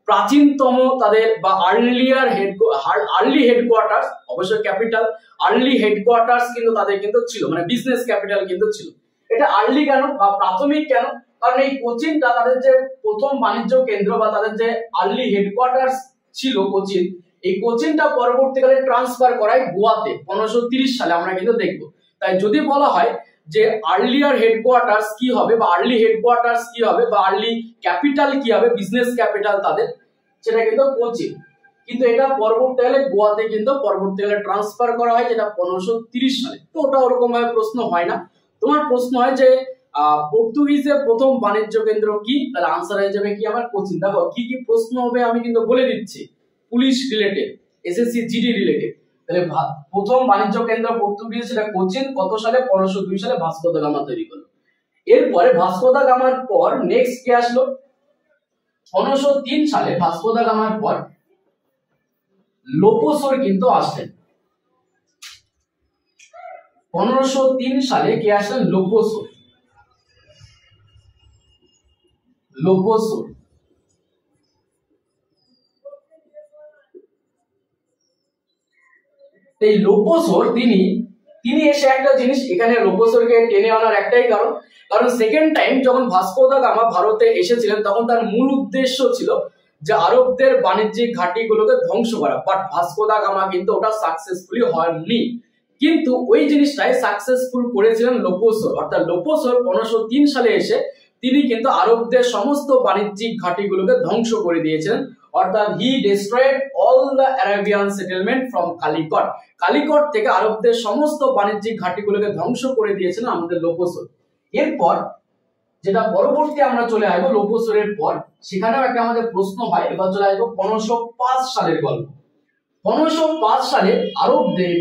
প্রাচীনতম তাদের বা আর্লি হেডকোয়ার্টার্স, অবশ্যই ক্যাপিটাল, আর্লি হেডকোয়ার্টার্স কিন্তু তাদের কিন্তু ছিল, মানে বিজনেস ক্যাপিটাল কিন্তু ছিল। এটা আর্লি কেন বা প্রাথমিক কেন, কারণ এই কোচিনটা তাদের যে প্রথম বাণিজ্য কেন্দ্র বা তাদের যে আর্লি হেডকোয়ার্টার্স ছিল কোচিন, এই কোচিনটা পরবর্তীকালে ট্রান্সফার করায় গোয়াতে 1530 সালে, আমরা কিন্তু দেখবো। তাই যদি বলা হয় যে আর্লিয়ার হেডকোয়ার্টার্স কি হবে বা আর্লি হেডকোয়ার্টার্স কি হবে বা আর্লি ক্যাপিটাল কি হবে, বিজনেস ক্যাপিটাল তাদের, সেটা কিন্তু কোচিন। কিন্তু এটা পরবর্তীকালে গোয়াতে কিন্তু পরবর্তীকালে ট্রান্সফার করা হয়, যেটা 1530 সালে। তো ওটা ওরকম ভাবে প্রশ্ন হয় না, তোমার প্রশ্ন হয় যে পর্তুগিজের প্রথম বাণিজ্য কেন্দ্র কি, তাহলে আনসার হয়ে যাবে কি আমার কোচিন। দেখো কি কি প্রশ্ন হবে আমি কিন্তু বলে দিচ্ছি, police related, SSC GD related. তাহলে প্রথম বাণিজ্য কেন্দ্র পর্তুগিজ, সেটা কোচিন, কত সালে, 1502 সালে ভাস্কো দা গামা তৈরি করলো। এরপরে ভাস্কো দা গামার পর নেক্সট কে আসলো, 1503 সালে ভাস্কো দা গামার পর লোপোসোর কিন্তু আসলেন। 1503 সালে কে আসলেন, লোপোসোর। এই লোপোসোর তিনি এসে একটা জিনিস, এখানে লোপোসোরকে টেনে আনার একটাই কারণ সেকেন্ড টাইম যখন ভাস্কো দা গামা ভারতে এসেছিলেন, তখন তার মূল উদ্দেশ্য ছিল যে আরবদের বাণিজ্যিক ঘাঁটিগুলোকে ধ্বংস করা, বাট ভাস্কো দা গামা কিন্তু ওটা সাকসেসফুলি হয়নি। কিন্তু ওই জিনিসটাই সাকসেসফুল করেছিলেন লোপোসোর, অর্থাৎ লোপোসোর 1503 সালে এসে তিনি কিন্তু আরবদের সমস্ত বাণিজ্যিক ঘাঁটিগুলোকে ধ্বংস করে দিয়েছিলেন, অর্থাৎ he destroyed all the Arabian settlement from Calicut. Calicut থেকে আরবদের সমস্ত বাণিজ্যিক ঘাঁটিগুলোকে ধ্বংস করে দিয়েছিলেন আমাদের লোপোসোর। এরপর যেটা পরবর্তী আমরা চলে আসবো লোপোসোরের পর, সেখানেও একটা আমাদের প্রশ্ন হয়। এবার চলে আসবো 1505 সালের গল্প। 1505 সালে আরবদের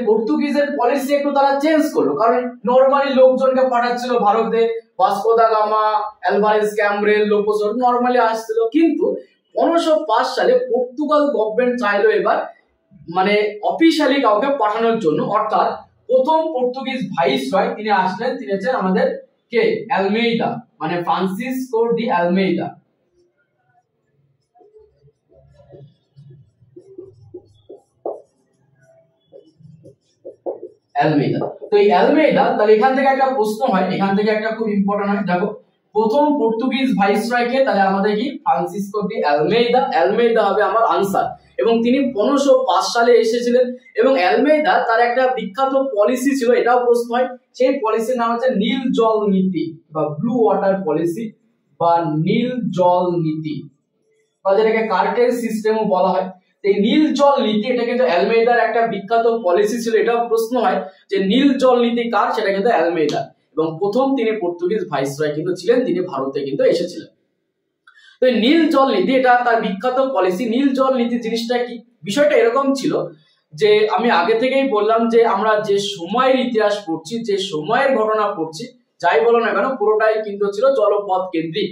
পর্তুগিজের পলিসি একটু তারা চেঞ্জ করলো, কারণ নরমালি লোকজনকে পাঠাচ্ছিল ভারতে, Vasco da Gama, Alvares Cabral, লোপোসোর নরমালি আসছিল। কিন্তু 1505 সালে পর্তুগাল গভর্নমেন্ট চাইলো এবার মানে অফিশিয়ালি কাউকে পাঠানোর জন্য, অর্থাৎ প্রথম পর্তুগিজ ভাইসরয় তিনি আসলেন, তিনি হচ্ছেন আমাদের কে, আলমেইদা, মানে ফ্রান্সিসকো ডি আলমেইদা। তো এই আলমেইদা, তাহলে এখান থেকে একটা প্রশ্ন হয়, এখান থেকে একটা খুব ইম্পর্টেন্ট হয়। দেখো প্রথম পর্তুগিজ ভাইসরয় কে, তাহলে আমাদের কি, ফ্রান্সিসকো ডি আলমেইদা হবে আমার আনসার। এবং তিনি 1505 সালে এসেছিলেন, এবং আলমেইদা তার একটা বিখ্যাত পলিসি ছিল, এটাও প্রশ্ন হয়। সেই পলিসির নাম হচ্ছে নীল জল নীতি বা ব্লু ওয়াটার পলিসি বা নীল জল নীতি, বা যেটাকে কার্টেল সিস্টেমও বলা হয়। এই নীল জল নীতি, এটা কিন্তু আলমেইদার একটা বিখ্যাত পলিসি ছিল, এটাও প্রশ্ন হয় যে নীল জল নীতি কার, সেটা কিন্তু আলমেইদা। এবং প্রথম তিনি পর্তুগিজ ভাইসরয় কিন্তু ছিলেন, তিনি ভারতে কিন্তু এসেছিলেন। তো নীল জল নীতি এটা তার বিখ্যাত পলিসি। নীল জল নীতি জিনিসটা কি, বিষয়টা এরকম ছিল যে আমি আগে থেকেই বললাম যে আমরা যে সময়ের ইতিহাস পড়ছি, যে সময়ের ঘটনা পড়ছি, যাই বলো না কেন পুরোটাই কিন্তু ছিল জলপথ কেন্দ্রিক।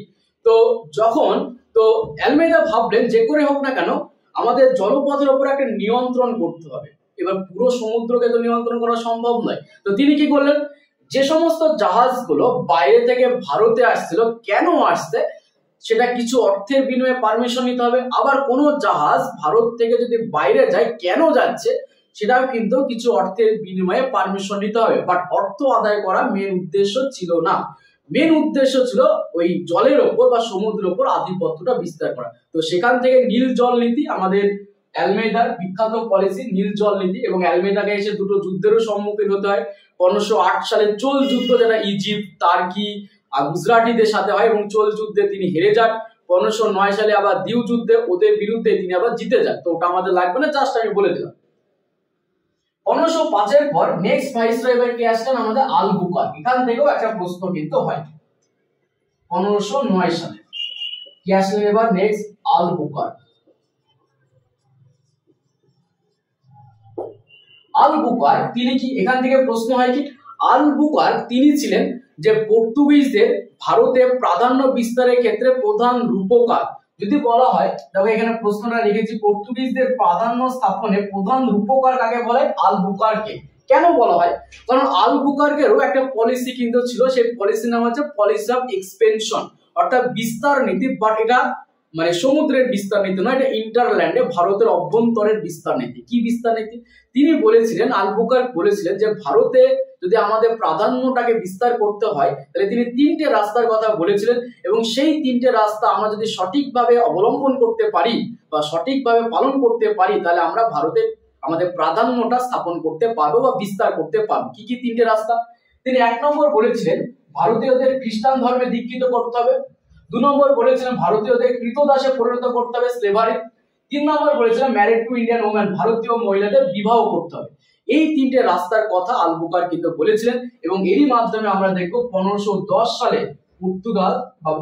তো আলমেইদা ভাবলেন যে করে হোক না কেন আমাদের জলপথের উপর একটা নিয়ন্ত্রণ করতে হবে। এবার পুরো সমুদ্রকে তো নিয়ন্ত্রণ করা সম্ভব নয়। তো তিনি কি করলেন, যে সমস্ত জাহাজগুলো বাইরে থেকে ভারতে আসছিল, কেন আসছে সেটা কিছু অর্থের বিনিময়ে পারমিশন নিতে হবে। আবার কোনো জাহাজ ভারত থেকে যদি বাইরে যায়, কেন যাচ্ছে সেটাও কিন্তু কিছু অর্থের বিনিময়ে পারমিশন নিতে হবে। বাট অর্থ আদায় করা মেন উদ্দেশ্য ছিল না, মেন উদ্দেশ্য ছিল ওই জলের ওপর বা সমুদ্রের ওপর আধিপত্যটা বিস্তার করা। তো সেখান থেকে নীল জল নীতি আমাদের আলমেইদার বিখ্যাত পলিসি, নীল জল নীতি। এবং আলমেইদাকে এসে দুটো যুদ্ধেরও সম্মুখীন হতে হয়। 1508 সালে চোল যুদ্ধ, যেটা ইজিপ্ট, টার্কি আর গুজরাটিদের সাথে হয়, এবং চোল যুদ্ধে তিনি হেরে যান। 1509 সালে আবার দিউ যুদ্ধে ওদের বিরুদ্ধে তিনি আবার জিতে যান। তো ওটা আমাদের লাগবে না, জাস্ট আমি বলে দিলাম। 1505 এর পর নেক্সট ভাইসরয় এবার কে আসলেন, আমাদের আলবুকার। এখান থেকেও একটা প্রশ্ন কিন্তু হয়। 1509 সালে কে আসলেন এবার নেক্সট, আলবুকার। আলবুকার তিনি কি, এখান থেকে প্রশ্ন হয় কি, আলবুকার তিনি ছিলেন যে পর্তুগিজদের ভারতে প্রাধান্য বিস্তারের ক্ষেত্রে প্রধান রূপকার। যদি বলা হয়, দেখো এখানে প্রশ্নটা লিখেছি, পর্তুগিজদের প্রাধান্য স্থাপনে প্রধান রূপকার কাকে বলে? আলবুকারকে। কেন বলা হয়? কারণ আলবুকারকেরও একটা পলিসি কিন্তু ছিল, সেই পলিসির নাম হচ্ছে পলিসি অফ এক্সপেনশন, অর্থাৎ বিস্তার নীতি। বাট এটা মানে সমুদ্রের বিস্তার নীতি নয়, এটা ইন্টারল্যান্ডে ভারতের অভ্যন্তরের বিস্তার নীতি। কি বিস্তার নীতি? তিনি বলেছিলেন, আলবুকার বলেছিলেন যে ভারতে যদি আমাদের প্রাধান্যটাকে বিস্তার করতে হয় তাহলে তিনি তিনটে রাস্তার কথা বলেছিলেন, এবং সেই তিনটে রাস্তা আমরা যদি সঠিকভাবে অবলম্বন করতে পারি বা সঠিকভাবে পালন করতে পারি তাহলে আমরা ভারতে আমাদের প্রাধান্যটা স্থাপন করতে পারবো বা বিস্তার করতে পারবো। কি কি তিনটে রাস্তা? তিনি 1 নম্বর বলেছিলেন ভারতীয়দের খ্রিস্টান ধর্মে দীক্ষিত করতে হবে। 2 নম্বর বলেছিলেন ভারতীয়দের কৃতদাসে পরিণত করতে হবে, স্লেভারি। 3 নম্বর বলেছিলেন ম্যারিড টু ইন্ডিয়ান ওমেন, ভারতীয় মহিলাদের বিবাহ করতে হবে। এই তিনটে রাস্তার কথা আলবুকার কিন্তু বলেছিলেন, এবং এরই মাধ্যমে আমরা দেখবো 1510 সালে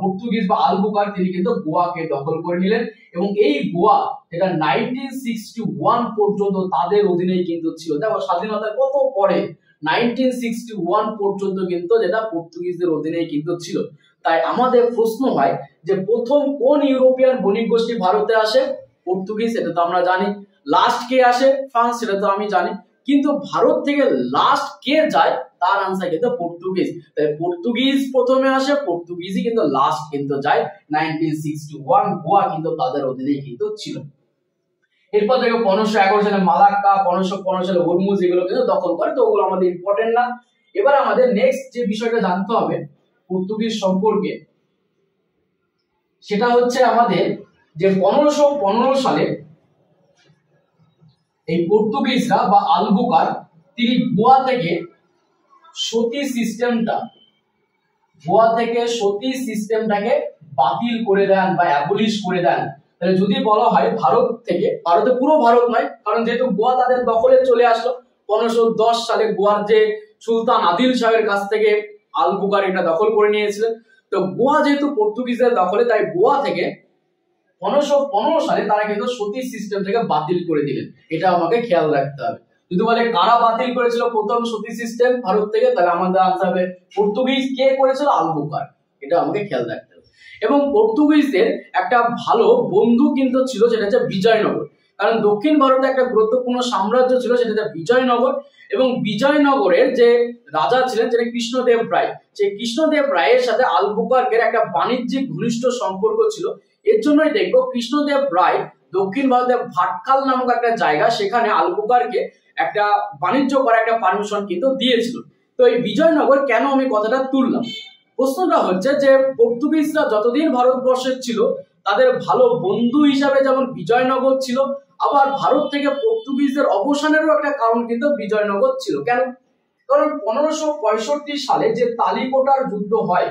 পর্তুগিজ বা আলবুকার তিনি কিন্তু গোয়াকে দখল করে নিলেন, এবং এই গোয়া যেটা 1961 পর্যন্ত তাদের অধীনেই কিন্তু ছিল। দেখো স্বাধীনতার কত পরে, 1961 পর্যন্ত কিন্তু যেটা পর্তুগিজদের অধীনেই কিন্তু ছিল। তাই আমাদের প্রশ্ন হয় যে প্রথম কোন ইউরোপিয়ান বণিক গোষ্ঠী ভারতে আসে? পর্তুগিজ, এটা তো আমরা জানি। লাস্ট কে আসে? ফ্রান্স, সেটা তো আমি জানি। কিন্তু ভারত থেকে লাস্ট কে যায়? তার আনসার কিন্তু পর্তুগিজ। তাই পর্তুগিজ প্রথমে আসে, পর্তুগিজই কিন্তু লাস্ট কিন্তু যায়। 1961 গোয়া কিন্তু তাদের অধীনেই কিন্তু ছিল। এরপর দেখো 1511 সালে মালাক্কা, 1515 সালে হরমুজ, এগুলো কিন্তু দখল করে। তো ওগুলো আমাদের ইম্পর্টেন্ট না। এবার আমাদের নেক্সট যে বিষয়টা জানতে হবে পর্তুগিজ সম্পর্কে, সেটা হচ্ছে আমাদের যে 1515 সালে এই পর্তুগিজরা বা আলবুকার তিনি গোয়া থেকে সতী সিস্টেমটাকে বাতিল করে দেন বা অ্যাবলিশ করে দেন। তাহলে যদি বলা হয় ভারত থেকে, ভারতে পুরো ভারত নয়, কারণ যেহেতু গোয়া তাদের দখলে চলে আসলো 1510 সালে গোয়ার যে সুলতান আদিল শাহের কাছ থেকে আলবুকার এটা দখল করে নিয়েছিলেন। তো গোয়া যেহেতু পর্তুগিজদের দখলে, তাই গোয়া থেকে 1515 সালে তারা কিন্তু সতী সিস্টেম থেকে বাতিল করে দিলেন। এটা আমাকে খেয়াল রাখতে হবে। যদি বলে কারা বাতিল করেছিল প্রথম সতী সিস্টেম ভারত থেকে, তাহলে আমাদের আনসার হবে পর্তুগিজ। কে করেছিল? আলবুকার। এটা আমাকে খেয়াল রাখতে হবে। এবং পর্তুগিজদের একটা ভালো বন্ধু কিন্তু ছিল, সেটা হচ্ছে বিজয়নগর। কারণ দক্ষিণ ভারতে একটা গুরুত্বপূর্ণ সাম্রাজ্য ছিল, সেটা হচ্ছে বিজয়নগর। এবং বিজয়নগরের যে রাজা ছিলেন, যেটা কৃষ্ণদেব রায়, সেই কৃষ্ণদেব রায়ের সাথে আলবুকার্কের একটা বাণিজ্যিক ঘনিষ্ঠ সম্পর্ক ছিল। এর জন্যই দেখবো কৃষ্ণদেব রায় দক্ষিণ ভারতে ভাটকাল নামক একটা জায়গা, সেখানে আলবুকারকে একটা বাণিজ্য করার একটা পারমিশন কিন্তু দিয়েছিল। তো এই বিজয়নগর কেন আমি কথাটা তুললাম? প্রশ্নটা হচ্ছে যে পর্তুগিজরা যতদিন ভারতবর্ষের ছিল তাদের ভালো বন্ধু হিসাবে যেমন বিজয়নগর ছিল, আবার ভারত থেকে পর্তুগিজদের অবসানেরও একটা কারণ কিন্তু বিজয়নগর ছিল। কেন? কারণ 1565 সালে যে তালিকোটার যুদ্ধ হয়,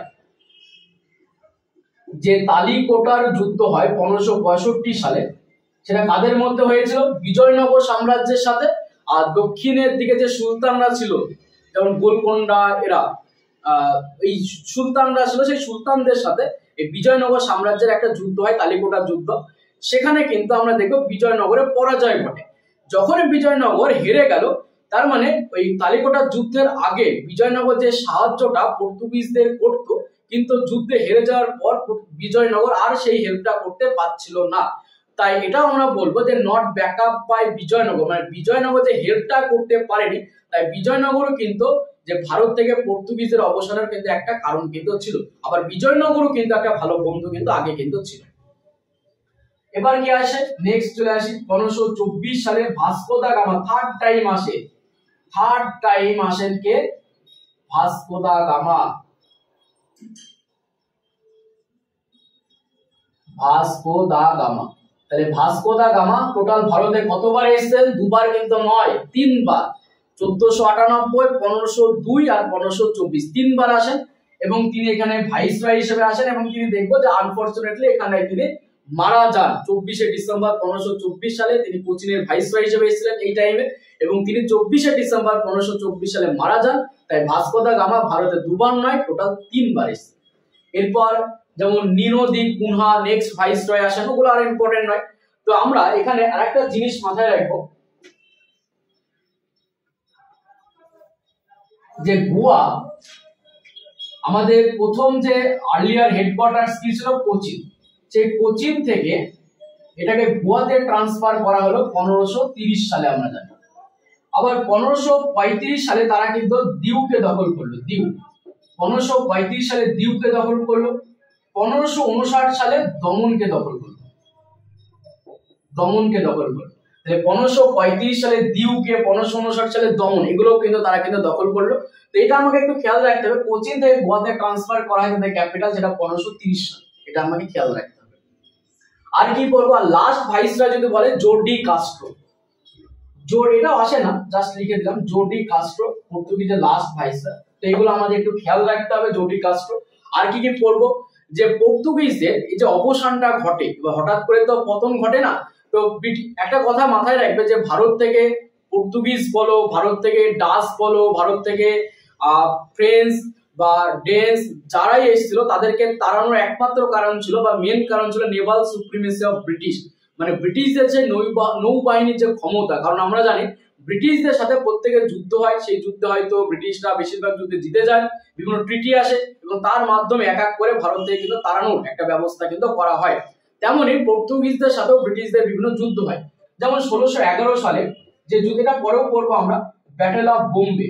1565 সালে, সেটা কাদের মধ্যে হয়েছিল? বিজয়নগর সাম্রাজ্যের সাথে। আর দক্ষিণের দিকে যে সুলতানরা ছিল, যেমন গোলকোন্ডা, এরা এই সুলতানরা ছিল, সেই সুলতানদের সাথে এই বিজয়নগর সাম্রাজ্যের একটা যুদ্ধ হয়, তালিকোটার যুদ্ধ। সেখানে কিন্তু আমরা দেখবো বিজয়নগরের পরাজয় ঘটে। যখন বিজয়নগর হেরে গেল, তার মানে ওই তালিকোটার যুদ্ধের আগে বিজয়নগর যে সাহায্যটা পর্তুগিজদের করতো, কিন্তু যুদ্ধে হেরে যাওয়ার পর বিজয়নগর আর সেই হেল্পটা করতে পারছিল না। তাই এটা আমরা বলবো যে নট ব্যাকআপ বাই বিজয়নগর, মানে বিজয়নগর যে হেল্পটা করতে পারেনি। তাই বিজয়নগরও কিন্তু যে ভারত থেকে পর্তুগিজের অবসানের কিন্তু একটা কারণ কিন্তু ছিল। আবার বিজয়নগরও কিন্তু একটা ভালো বন্ধু কিন্তু আগে কিন্তু ছিল। এবার কি আসে, নেক্সট চলে আসি 1524 সালে Vasco da Gama third time আসেন কে? Vasco da Gama. তাহলে ভাস্কো দা গামা টোটাল ভারতে কতবার এসেছেন? দুবার কিন্তু নয়, 3 বার। 1498, 1502 আর 1524, 3 বার আসেন। এবং তিনি এখানে ভাইসরয় হিসেবে আসেন, এবং তিনি দেখবো যে আনফরচুনেটলি এখানে তিনি মারা যান 24শে ডিসেম্বর 1524 সালে। তিনি কোচিনের ভাইসরয় হিসেবে এসেছিলেন এই টাইমে, এবং তিনি 24শে ডিসেম্বর 1524 সালে মারা যান। তাই ভাস্কো দা গামা ভারতে দুবার নয়, টোটাল 3 বার এসেছেন। এরপর যেমন নিনো দি কুনহা নেক্সট ভাইসরয় আসেন, ওগুলো আর ইম্পর্টেন্ট নয়। তো আমরা এখানে আরেকটা জিনিস মাথায় রাখবো, যে গোয়া আমাদের প্রথম যে আর্লিয়ার হেডকোয়ার্টার কি ছিল কোচিন, সেই কোচিন থেকে এটাকে গোয়াতে ট্রান্সফার করা হলো 1530 সালে আমরা জানি। আবার 1535 সালে তারা কিন্তু দিউকে দখল করলো, দিউ 1535 সালে দিউকে দখল করলো, 1559 সালে দমনকে দখল করলো, দমনকে দখল করলো। তাহলে 1535 সালে দিউকে, 1559 সালে দমন, এগুলো কিন্তু তারা কিন্তু দখল করলো। তো এটা আমাকে একটু খেয়াল রাখতে হবে, কোচিন থেকে গোয়াতে ট্রান্সফার করা হয় তাদের ক্যাপিটাল, যেটা 1530 সাল, এটা আমাকে খেয়াল রাখতে হবে। আর কি বলবো, আর লাস্ট ভাইসরয় যদি বলে জোর্ডি কাস্ট্রো, এটাও আসে না, জাস্ট লিখে দিলাম জোর্ডি কাস্ট্রো, পর্তুগিজের লাস্ট ভাইসরয়। তো এগুলো আমাদের একটু খেয়াল রাখতে হবে, জোর্ডি কাস্ট্রো। আর কি কি পড়বো, যে পর্তুগিজদের এই যে অবসানটা ঘটে, হঠাৎ করে তো পতন ঘটে না। তো একটা কথা মাথায় রাখবে যে ভারত থেকে পর্তুগিজ বলো, ভারত থেকে ডাচ বলো, ভারত থেকে ফ্রেঞ্চ বা ডেন্স যারাই এসেছিল তাদেরকে তাড়ানোর একমাত্র কারণ ছিল বা মেন কারণ ছিল নেভাল সুপ্রিমেসি অফ ব্রিটিশ, মানে ব্রিটিশদের যে নৌবাহিনীর যে ক্ষমতা। কারণ আমরা জানি ব্রিটিশদের সাথে প্রত্যেকের যুদ্ধ হয়, সেই যুদ্ধে হয়তো ব্রিটিশরা বেশিরভাগ যুদ্ধে জিতে যায়, বিভিন্ন ট্রিটি আসে এবং তার মাধ্যমে এক এক করে ভারত থেকে কিন্তু তাড়ানোর একটা ব্যবস্থা কিন্তু করা হয়। তেমনই পর্তুগিজদের সাথেও ব্রিটিশদের বিভিন্ন যুদ্ধ হয়। যেমন 1611 সালে যে যুদ্ধটা পরেও পড়বো আমরা, ব্যাটেল অফ বোম্বে,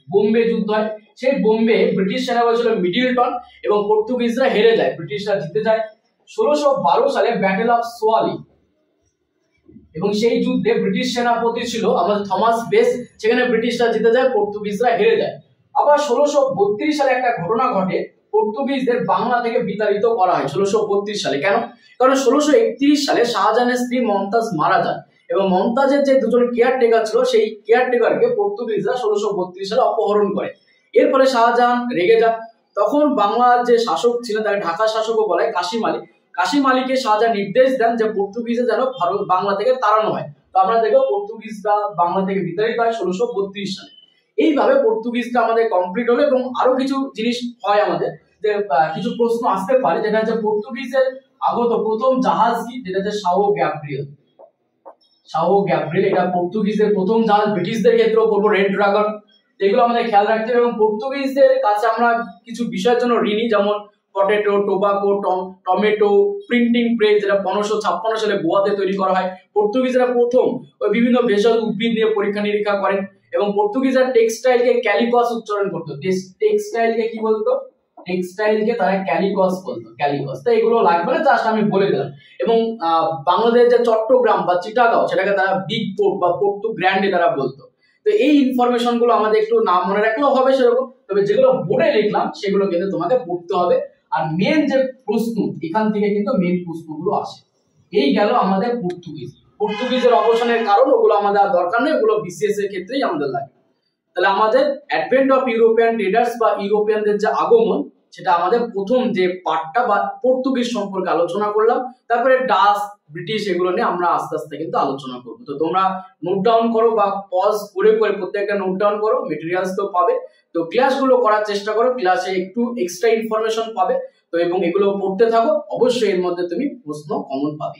বোম্বে যুদ্ধ হয়। সেই বোম্বে ব্রিটিশ সেনা বলছিল মিডলটন এবং পর্তুগিজরা হেরে যায়, ব্রিটিশরা জিতে যায়। 1612 সালে ব্যাটেল অফ সোয়ালি, এবং সেই যুদ্ধে ব্রিটিশ সেনাপতি ছিল আমাদের থমাস বেস, সেখানে ব্রিটিশরা জিতে যায়, পর্তুগিজরা হেরে যায়। আবার 1632 সালে একটা ঘটনা ঘটে, পর্তুগিজদের বাংলা থেকে বিতাড়িত করা হয় 1632 সালে। কেন? কারণ 1631 সালে শাহজাহানের স্ত্রী মমতাজ মারা যান এবং মমতাজের যে দুজন কেয়ারটেকার ছিল, সেই কেয়ারটেকারকে পর্তুগিজরা 1632 সালে অপহরণ করে। এরপরে শাহজাহান রেগে যান, তখন বাংলার যে শাসক ছিলেন তাকে ঢাকা শাসকও বলে কাশিম আলী, কাশিম আলীকে শাহজাহান নির্দেশ দেন যে পর্তুগিজে যেন ভারত বাংলা থেকে তাড়ানো হয়। তো আমরা দেখব পর্তুগিজরা বাংলা থেকে বিতাড়িত হয় 1632 সালে। এইভাবে পর্তুগিজটা আমাদের কমপ্লিট হলো এবং আরো কিছু জিনিস হয় আমাদের, যে কিছু প্রশ্ন আসতে পারে, যেটা হচ্ছে পর্তুগিজের আগত প্রথম জাহাজ কি, যেটা হচ্ছে সাও গ্যাব্রিয়েল, সাও গ্যাব্রিয়েল, এটা পর্তুগিজের প্রথম জাহাজ। ব্রিটিশদের ক্ষেত্রেও পড়বো রেড ড্রাগন, এগুলো আমাদের খেয়াল রাখতে হবে। এবং পর্তুগিজদের কাছে আমরা কিছু বিষয়ের জন্য ঋণী, যেমন potato, tobacco, tomato, printing press, যেটা 1556 সালে গোয়াতে তৈরি করা হয়। পর্তুগিজরা প্রথম ওই বিভিন্ন ভেষজ উদ্ভিদ নিয়ে পরীক্ষা নিরীক্ষা করেন এবং পর্তুগিজরা টেক্সটাইলকে ক্যালিকস উচ্চারণ করতো, টেক্সটাইলকে কি বলতো, টেক্সটাইলকে তারা ক্যালিকস বলতো, ক্যালিকস। তো এগুলো লাগবে না, জাস্ট আমি বলে দিলাম। এবং বাংলাদেশ যে চট্টগ্রাম বা চিটাগাঁও, সেটাকে তারা বিগ পোর্ট বা পোর্টু গ্র্যান্ডে তারা বলতো। তো এই ইনফরমেশন গুলো আমাদের একটু নাম মনে রাখলেও হবে সেরকম, তবে যেগুলো বোর্ডে লিখলাম সেগুলো কিন্তু তোমাকে পড়তে হবে। আর মেন যে প্রশ্ন, এখান থেকে কিন্তু মেন প্রশ্নগুলো আসে। এই গেল আমাদের পর্তুগিজ, পর্তুগিজের অবসানের কারণ, ওগুলো আমাদের আর দরকার নেই, ওগুলো বিসিএস এর ক্ষেত্রেই আমাদের লাগে। তাহলে আমাদের অ্যাডভেন্ট অফ ইউরোপিয়ান ট্রেডার্স বা ইউরোপিয়ানদের যে আগমন, সেটা আমাদের প্রথম যে পার্টটা বা পর্তুগিজ সম্পর্কে আলোচনা করলাম। তারপরে ডাচ, ব্রিটিশ, এগুলো নিয়ে আমরা আস্তে আস্তে কিন্তু আলোচনা করবো। তো তোমরা নোট ডাউন করো বা পজ করে করে প্রত্যেকটা নোট ডাউন করো, মেটেরিয়ালস তো পাবে। তো ক্লাসগুলো করার চেষ্টা করো, ক্লাসে একটু এক্সট্রা ইনফরমেশন পাবে। তো এবং এগুলো পড়তে থাকো, অবশ্যই এর মধ্যে তুমি প্রশ্ন কমন পাবে।